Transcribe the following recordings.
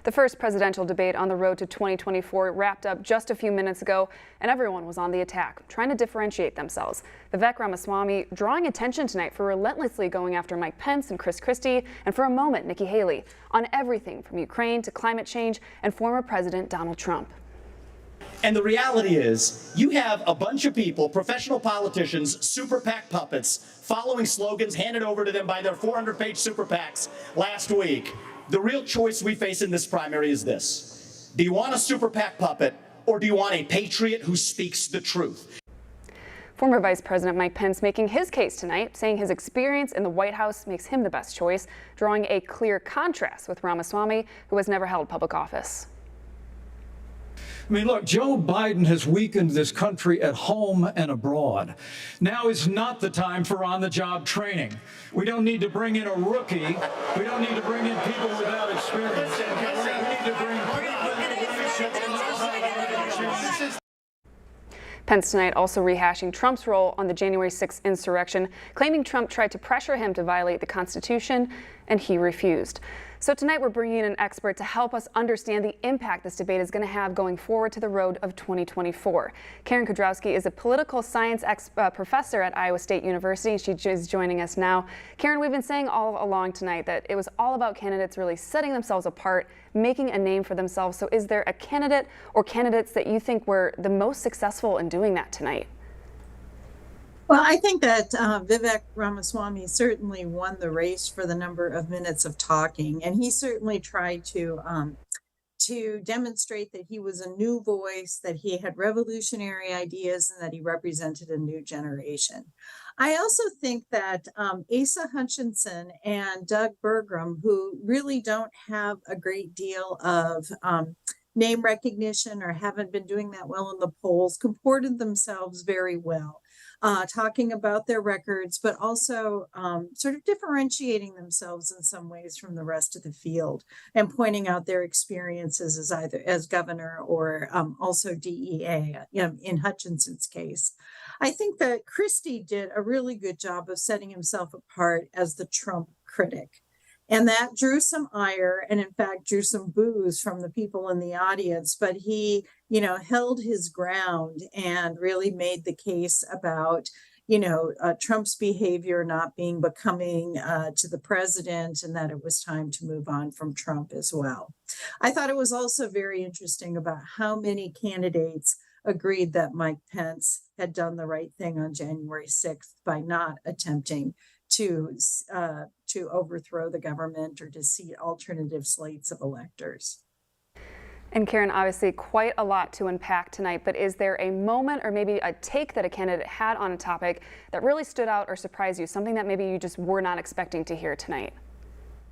The first presidential debate on the road to 2024 wrapped up just a few minutes ago, and everyone was on the attack, trying to differentiate themselves. Vivek Ramaswamy drawing attention tonight for relentlessly going after Mike Pence and Chris Christie, and for a moment, Nikki Haley, on everything from Ukraine to climate change and former President Donald Trump. And the reality is, you have a bunch of people, professional politicians, super PAC puppets, following slogans handed over to them by their 400-page super PACs last week. The real choice we face in this primary is this. Do you want a super PAC puppet, or do you want a patriot who speaks the truth? Former Vice President Mike Pence making his case tonight, saying his experience in the White House makes him the best choice, drawing a clear contrast with Ramaswamy, who has never held public office. I mean, look, Joe Biden has weakened this country at home and abroad. Now is not the time for on-the-job training. We don't need to bring in a rookie. We don't need to bring in people without experience. We need to bring Pence tonight also rehashing Trump's role on the January 6th insurrection, claiming Trump tried to pressure him to violate the Constitution, and he refused. So tonight we're bringing in an expert to help us understand the impact this debate is going to have going forward to the road of 2024. Karen Kudrowski is a political science professor at Iowa State University. She is joining us now. Karen, we've been saying all along tonight that it was all about candidates really setting themselves apart, making a name for themselves. So is there a candidate or candidates that you think were the most successful in doing that tonight? Well, I think that Vivek Ramaswamy certainly won the race for the number of minutes of talking, and he certainly tried to demonstrate that he was a new voice, that he had revolutionary ideas, and that he represented a new generation. I also think that Asa Hutchinson and Doug Burgum, who really don't have a great deal of name recognition or haven't been doing that well in the polls, comported themselves very well. Talking about their records, but also sort of differentiating themselves in some ways from the rest of the field and pointing out their experiences as either as governor or also DEA, in Hutchinson's case. I think that Christie did a really good job of setting himself apart as the Trump critic. And that drew some ire and, in fact, drew some boos from the people in the audience. But he, held his ground and really made the case about, Trump's behavior not being becoming to the president, and that it was time to move on from Trump as well. I thought it was also very interesting about how many candidates agreed that Mike Pence had done the right thing on January 6th by not attempting to overthrow the government or to seat alternative slates of electors. And Karen, obviously quite a lot to unpack tonight, but is there a moment or maybe a take that a candidate had on a topic that really stood out or surprised you, something that maybe you just were not expecting to hear tonight?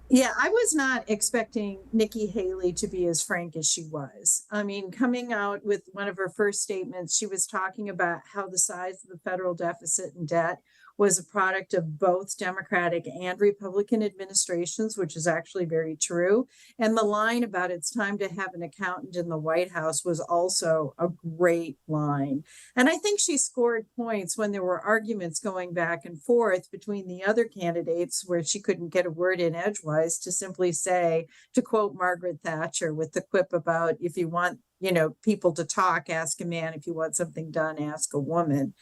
Yeah, I was not expecting Nikki Haley to be as frank as she was. I mean, coming out with one of her first statements, she was talking about how the size of the federal deficit and debt was a product of both Democratic and Republican administrations, which is actually very true. And the line about it's time to have an accountant in the White House was also a great line. And I think she scored points when there were arguments going back and forth between the other candidates where she couldn't get a word in edgewise to simply say, to quote Margaret Thatcher with the quip about if you want people to talk, ask a man. If you want something done, ask a woman.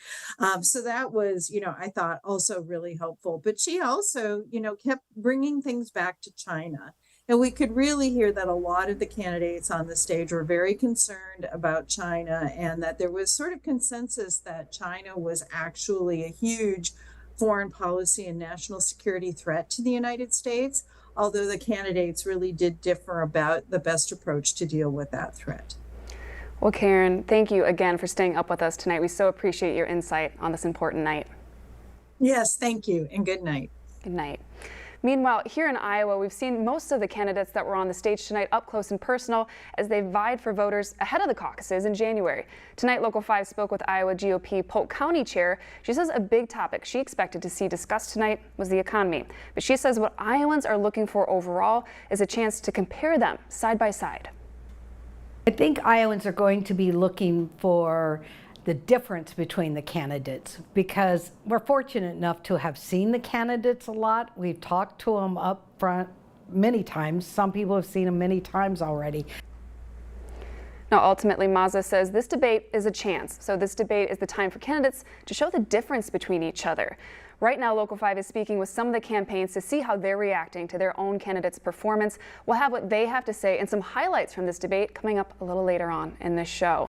So that was, I thought also really helpful. But she also, kept bringing things back to China. And we could really hear that a lot of the candidates on the stage were very concerned about China, and that there was sort of consensus that China was actually a huge foreign policy and national security threat to the United States, although the candidates really did differ about the best approach to deal with that threat. Well, Karen, thank you again for staying up with us tonight. We so appreciate your insight on this important night. Yes, thank you, and good night. Good night. Meanwhile, here in Iowa, we've seen most of the candidates that were on the stage tonight up close and personal as they vied for voters ahead of the caucuses in January. Tonight, Local 5 spoke with Iowa GOP Polk County Chair. She says a big topic she expected to see discussed tonight was the economy. But she says what Iowans are looking for overall is a chance to compare them side by side. I think Iowans are going to be looking for the difference between the candidates because we're fortunate enough to have seen the candidates a lot. We've talked to them up front many times. Some people have seen him many times already. Now, ultimately, Mazza says this debate is a chance. So this debate is the time for candidates to show the difference between each other. Right now, Local 5 is speaking with some of the campaigns to see how they're reacting to their own candidates' performance. We'll have what they have to say and some highlights from this debate coming up a little later on in this show.